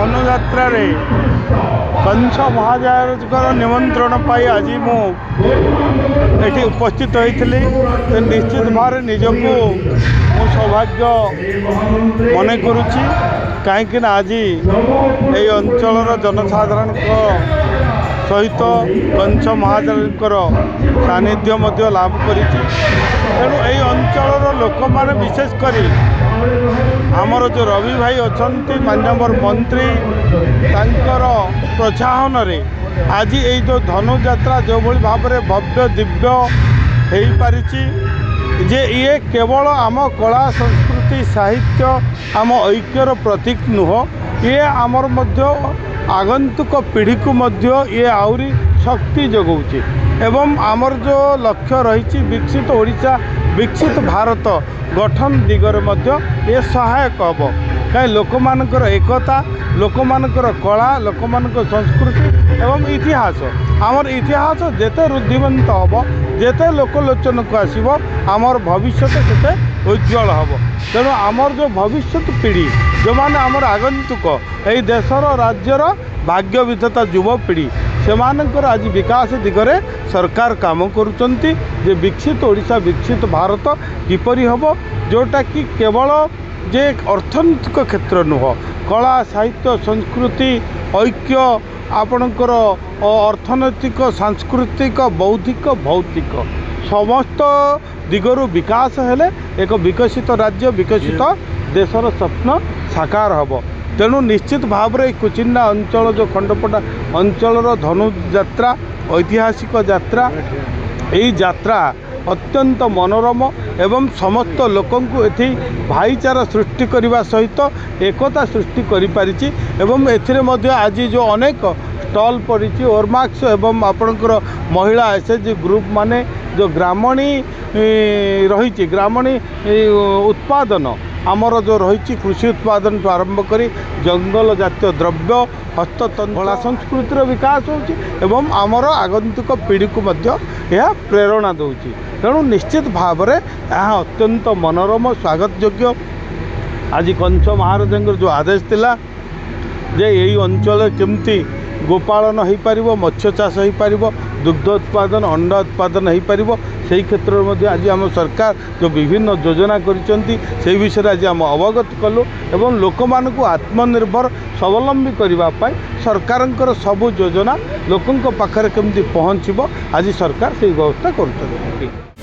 धनुयात्रा कंच महाराजर निमंत्रण पाई आज मुझे उपस्थित होती निश्चित भाव निजको मो सौभाग्य मन करुच्ची कहीं आज ये अंचल जनसाधारण सहित कंच महाराजर सानिध्य लाभ कर तेणु यही अंचल लोक मैंने विशेषकर आमर जो रवि भाई अच्छा माननीय मंत्री तांकर प्रोत्साहन रे आज ये जो धनुयात्रा जो भली भाव में भव्य दिव्य हो पारी जे ये केवल आम कला संस्कृति साहित्य आम ऐक्यर प्रतीक नुह ये आमर मध्य आगंतुक पीढ़ी को मध्य ये आउरी शक्ति जगाऊँच एवं आमर जो लक्ष्य रही विकसित ओडिशा विकसित भारत गठन दिगरे मध्य ये सहायक हम कहीं लोक मानकर एकता लोक मानकर कला लोक मानकर संस्कृति एवं इतिहास आमर इतिहास जेते रुद्धिमंत हम जेते लोकलोचन को आसब आमर भविष्य से उज्ज्वल हम तेणु आमर जो भविष्य पीढ़ी जो मैंने आमर आगंतुक यही देशर राज्यर भाग्य विधाता युवपीढ़ी से आज विकास दिगरे सरकार काम करुँच विकसित ओडिशा विकसित भारत किपरि हम जोटा कि केवल जे अर्थनैतिक क्षेत्र नुह कला साहित्य संस्कृति ऐक्य आपणकर अर्थनैतिक सांस्कृतिक बौद्धिक भौतिक समस्त दिगरु विकास हेले एक विकसित राज्य विकसित देशर स्वप्न साकार हम तेणु निश्चित भाव में कुचिंडा अंचल जो खंडपटा अंचल धनुयात्रा ऐतिहासिक यात्रा यही यात्रा अत्यंत मनोरम एवं समस्त लोकंकु एथि भाईचारा सृष्टि करने सहित एकता सृष्टि करि पारिछि एवं एथिरे मध्य आज जो अनेक स्टॉल पड़ी ओरमाक्स एवं आपणकर महिला एसएचजी ग्रुप माने जो ग्रामणी रही ग्रामणी उत्पादन आमर जो रही कृषि उत्पादन तो आरंभ करी जंगल जातीय द्रव्य हस्ततंत्र कला संस्कृतिर विकास होम आमर आगंतुक पीढ़ी को मध्य यह प्रेरणा दूची तेणु निश्चित भाव में यह अत्यंत मनोरम स्वागत योग्य आज कंच महाराज जो आदेश थिला जे यही अंचल केमती गोपालन हो पार मत्स्य चाष हो पार दुग्ध उत्पादन अंडा उत्पादन हो पार से क्षेत्र में आज आम सरकार जो विभिन्न योजना करिसेंती से विषय आज आम अवगत कलु एवं लोक मानक आत्मनिर्भर स्वावलंबी करने सरकार सबू योजना लोकों पाखरे केमती पहुँचब आज सरकार से व्यवस्था कर।